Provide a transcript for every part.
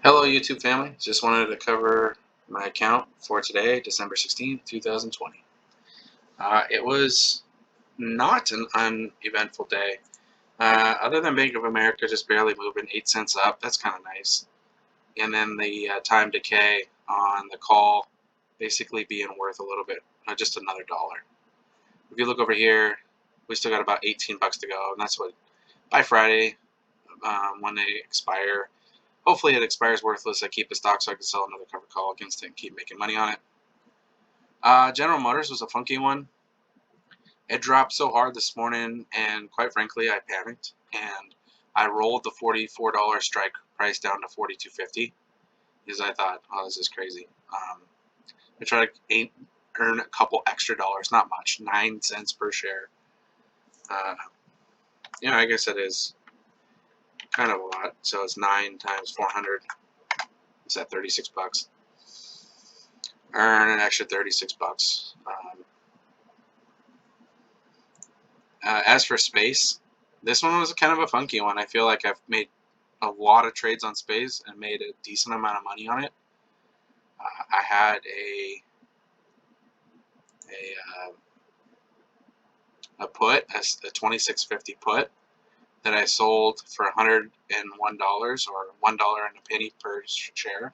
Hello YouTube family, just wanted to cover my account for today, December 16th, 2020. It was not an uneventful day. Other than Bank of America just barely moving 8 cents up, that's kind of nice. And then the time decay on the call basically being worth a little bit, just another dollar. If you look over here, we still got about 18 bucks to go, and that's what, by Friday, when they expire, hopefully it expires worthless. I keep the stock so I can sell another covered call against it and keep making money on it. General Motors was a funky one. It dropped so hard this morning, and quite frankly, I panicked and I rolled the $44 strike price down to $42.50 because I thought, oh, this is crazy. I tried to earn a couple extra dollars, not much, 9 cents per share. I guess it is kind of a lot. So it's 9 times 400. It's at 36 bucks. Earn an extra 36 bucks. As for space, this one was kind of a funky one. I feel like I've made a lot of trades on space and made a decent amount of money on it. I had a put, a 26.50 put that I sold for $101 or $1.01 per share.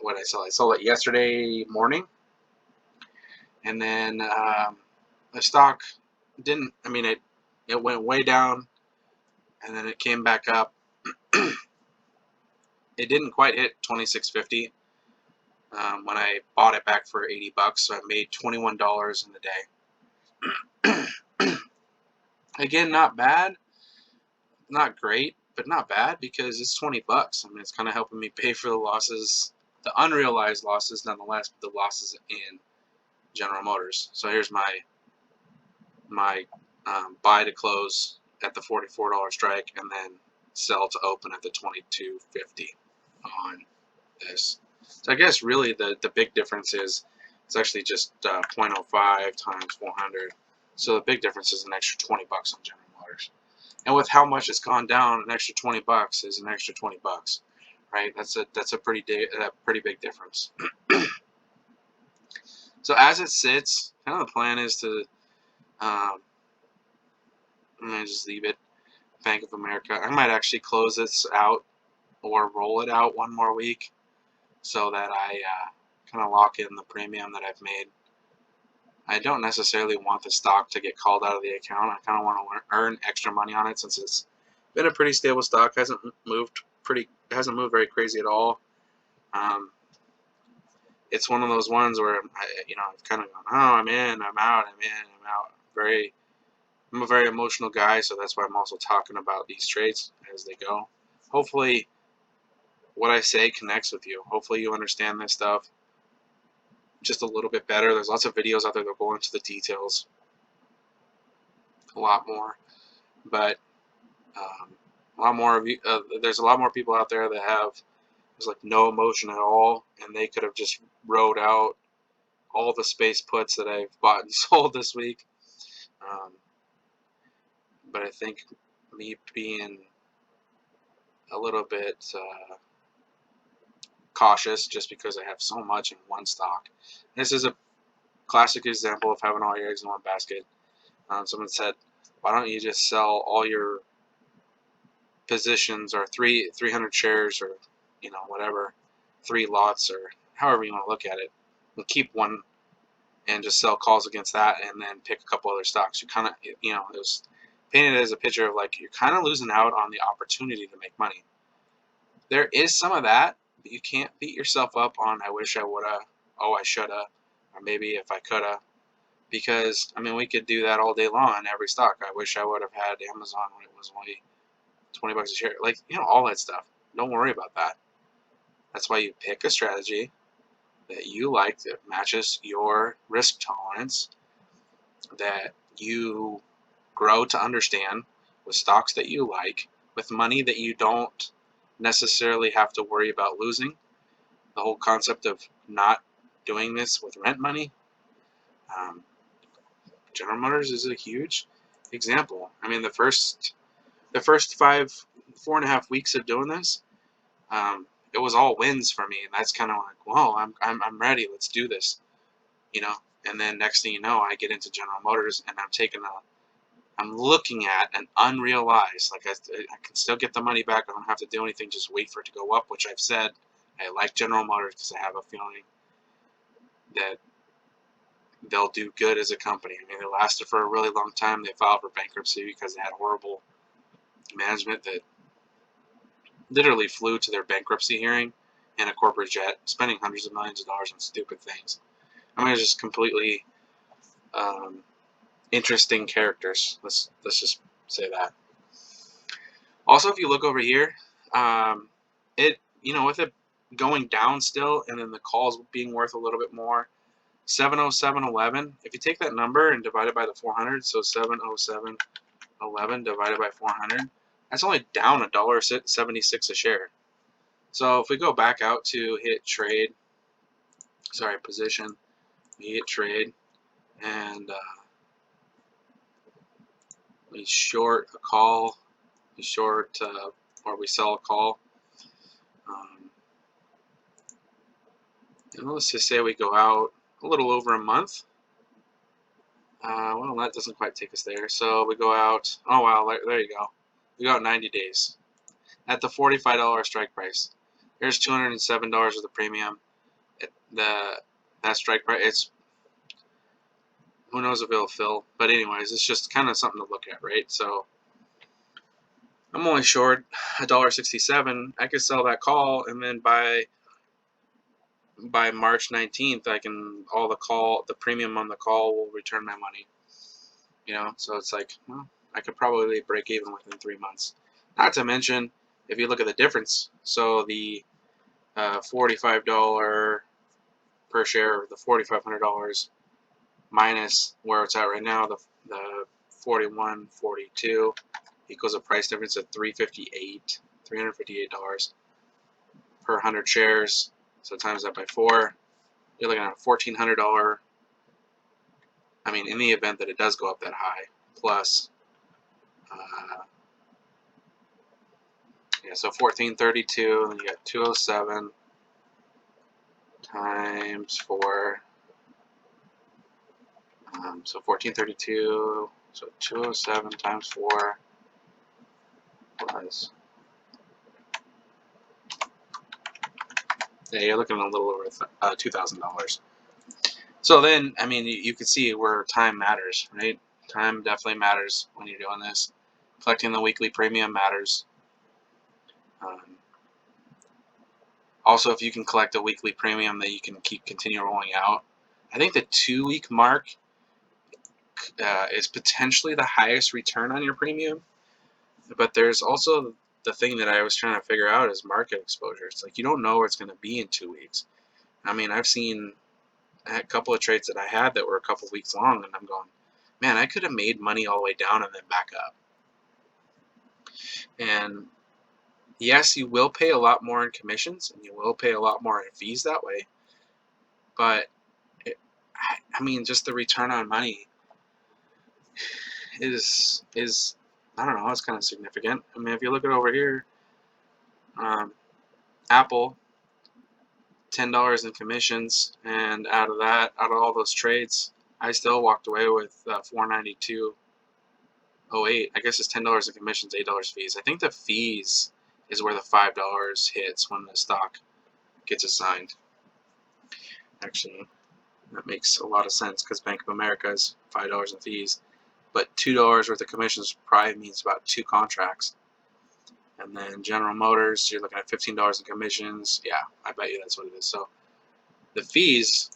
What I sell? I sold it yesterday morning, and then the stock didn't. I mean, it went way down, and then it came back up. It didn't quite hit 26.50 when I bought it back for 80 bucks, so I made $21 in the day. Again, not bad, not great, but not bad because it's 20 bucks. I mean, it's kind of helping me pay for the losses, the unrealized losses, nonetheless, but the losses in General Motors. So here's my buy to close at the $44 strike, and then sell to open at the $22.50 on this. So I guess really the big difference is it's actually just 0.05 times 400. So the big difference is an extra 20 bucks on General Motors. And with how much it's gone down, an extra 20 bucks is an extra 20 bucks, right? That's a pretty big difference. So as it sits, kind of the plan is to I'm gonna just leave it. Bank of America. I might actually close this out or roll it out one more week, so that I kind of lock in the premium that I've made. I don't necessarily want the stock to get called out of the account. I kind of want to earn extra money on it since it's been a pretty stable stock. Hasn't moved very crazy at all. It's one of those ones where I've kind of gone, oh, I'm in, I'm out, I'm in, I'm out. I'm a very emotional guy, so that's why I'm also talking about these trades as they go. Hopefully, what I say connects with you. Hopefully, you understand this stuff just a little bit better. There's lots of videos out there that go into the details a lot more, but a lot more of you. There's a lot more people out there that have there's like no emotion at all, and they could have just rode out all the space puts that I've bought and sold this week. But I think me being a little bit cautious just because I have so much in one stock. This is a classic example of having all your eggs in one basket. Someone said, why don't you just sell all your positions or 300 shares or whatever, 3 lots or however you want to look at it, and keep one and just sell calls against that and then pick a couple other stocks. You kind of, it was painted as a picture of like you're kind of losing out on the opportunity to make money. There is some of that, but you can't beat yourself up on I wish I woulda, oh I shoulda, or maybe if I coulda. Because, I mean, we could do that all day long on every stock. I wish I would have had Amazon when it was only 20 bucks a share. Like, all that stuff. Don't worry about that. That's why you pick a strategy that you like that matches your risk tolerance, that you grow to understand with stocks that you like, with money that you don't necessarily have to worry about losing. The whole concept of not doing this with rent money. General Motors is a huge example. I mean, the first 4.5 weeks of doing this, it was all wins for me, and that's kind of like, whoa, I'm ready. Let's do this, you know. And then next thing you know, I get into General Motors, and I'm looking at an unrealized, like I can still get the money back. I don't have to do anything, just wait for it to go up, which I've said. I like General Motors because I have a feeling that they'll do good as a company. I mean, they lasted for a really long time. They filed for bankruptcy because they had horrible management that literally flew to their bankruptcy hearing in a corporate jet, spending hundreds of millions of dollars on stupid things. I mean, it's just completely um, interesting characters. Let's just say that. Also, if you look over here, it with it going down still, and then the calls being worth a little bit more. 707.11. If you take that number and divide it by the 400, so 707.11 divided by 400, that's only down $1.76 a share. So if we go back out to hit trade, position, we hit trade, and we short a call, we short or we sell a call. And let's just say we go out a little over a month. Well, that doesn't quite take us there. So we go out, oh wow, there you go. We go out 90 days at the $45 strike price. There's $207 of the premium. That strike price, it's, who knows if it'll fill. But anyways, it's just kind of something to look at, right? So I'm only short $1.67. I could sell that call, and then by March 19th, the premium on the call will return my money. So it's like, well, I could probably break even within 3 months. Not to mention, if you look at the difference, so the $45 per share, the $4,500 minus where it's at right now, the $41.42 equals a price difference of $358 per 100 shares. So times that by 4, you're looking at a $1,400. I mean, in the event that it does go up that high, plus, so 1432, and you got 207 times 4. So 1432, so 207 times 4 plus, yeah, you're looking at a little over $2,000. So then, I mean, you can see where time matters, right? Time definitely matters when you're doing this. Collecting the weekly premium matters. Also, if you can collect a weekly premium that you can continue rolling out, I think the 2-week mark is potentially the highest return on your premium. But there's also the thing that I was trying to figure out is market exposure. It's like you don't know where it's going to be in 2 weeks. I mean, I had a couple of trades that I had that were a couple weeks long, and I'm going, man, I could have made money all the way down and then back up. And yes, you will pay a lot more in commissions, and you will pay a lot more in fees that way. But I mean, just the return on money is I don't know, it's kind of significant. I mean, if you look at over here, Apple, $10 in commissions, and out of all those trades, I still walked away with $492.08. I guess it's $10 in commissions, $8 fees. I think the fees is where the $5 hits when the stock gets assigned. Actually, that makes a lot of sense because Bank of America is $5 in fees, but $2 worth of commissions probably means about 2 contracts. And then General Motors, you're looking at $15 in commissions. Yeah, I bet you that's what it is. So the fees,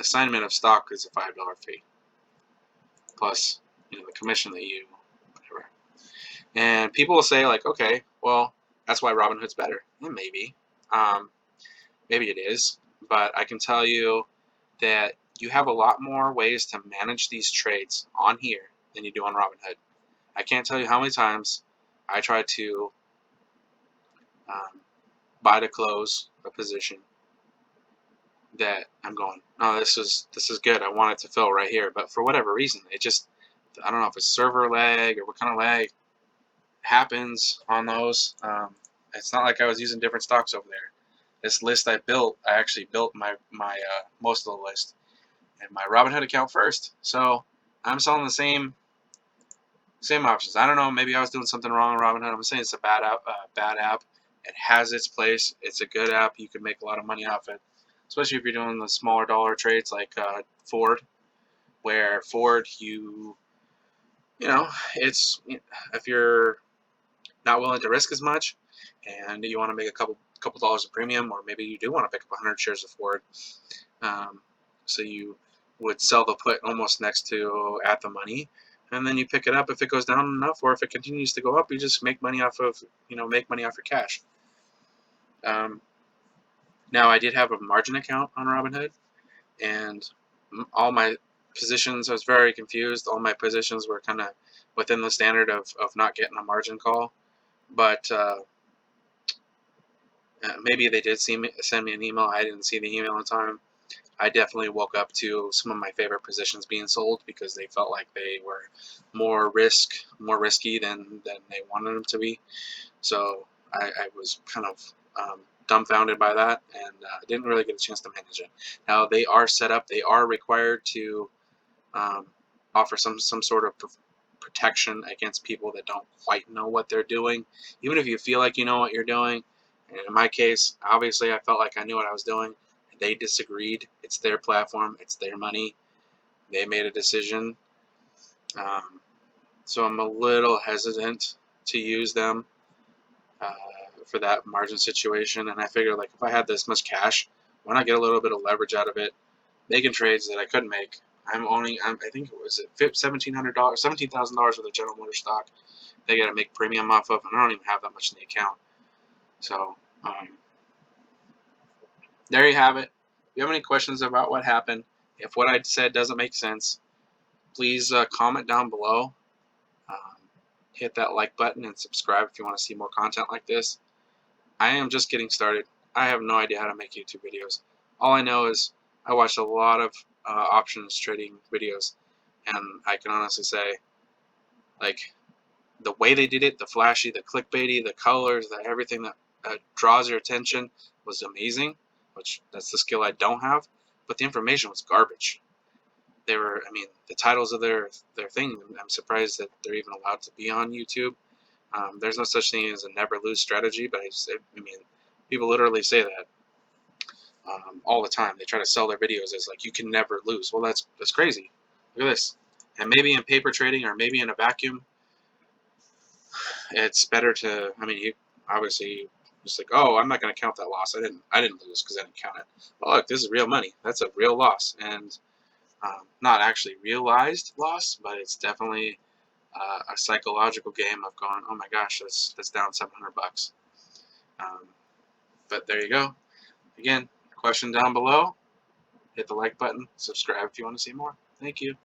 assignment of stock is a $5 fee, plus the commission that you whatever. And people will say like, okay, well, that's why Robinhood's better. Well, maybe, maybe it is, but I can tell you that you have a lot more ways to manage these trades on here than you do on Robinhood. I can't tell you how many times I try to buy to close a position that I'm going, oh, this is good. I want it to fill right here, but for whatever reason, it just, I don't know if it's server lag or what kind of lag happens on those. It's not like I was using different stocks over there. This list I actually built my most of the list in my Robinhood account first. So I'm selling the same options. I don't know. Maybe I was doing something wrong on Robinhood. I'm saying it's a bad app. Bad app. It has its place. It's a good app. You can make a lot of money off it, especially if you're doing the smaller dollar trades like Ford, where Ford you know it's if you're not willing to risk as much and you want to make a couple dollars of premium, or maybe you do want to pick up 100 shares of Ford. Um, so you would sell the put almost next to at the money, and then you pick it up if it goes down enough, or if it continues to go up, you just make money off of make money off your cash. Um, Now I did have a margin account on Robinhood, and all my positions, I was very confused. All my positions were kind of within the standard of not getting a margin call, but maybe they did send me an email. I didn't see the email in time. I definitely woke up to some of my favorite positions being sold because they felt like they were more risky than they wanted them to be. So I was kind of dumbfounded by that, and didn't really get a chance to manage it. Now they are set up; they are required to um, offer some sort of protection against people that don't quite know what they're doing. Even if you feel like you know what you're doing, and in my case, obviously I felt like I knew what I was doing. They disagreed. It's their platform. It's their money. They made a decision. Um, so I'm a little hesitant to use them uh, for that margin situation. And I figured, like, if I had this much cash, why not get a little bit of leverage out of it, making trades that I couldn't make. I think it was $1,700, $17,000 worth of General Motors stock. They got to make premium off of, and I don't even have that much in the account. So there you have it. If you have any questions about what happened, if what I said doesn't make sense, please comment down below. Um, Hit that like button and subscribe if you want to see more content like this. I am just getting started. I have no idea how to make YouTube videos. All I know is I watched a lot of options trading videos, and I can honestly say, like, the way they did it, the flashy, the clickbaity, the colors, the everything that draws your attention was amazing, which that's the skill I don't have, but the information was garbage. They were, I mean, the titles of their thing, I'm surprised that they're even allowed to be on YouTube. There's no such thing as a never lose strategy, but I mean, people literally say that all the time. They try to sell their videos as like you can never lose. Well, that's crazy. Look at this. And maybe in paper trading or maybe in a vacuum, it's better to. I mean, you obviously just like, oh, I'm not going to count that loss. I didn't lose because I didn't count it. Well, look, this is real money. That's a real loss, and not actually realized loss, but it's definitely a psychological game of going, oh my gosh, that's down $700. Um, but there you go. Again, question down below. Hit the like button. Subscribe if you want to see more. Thank you.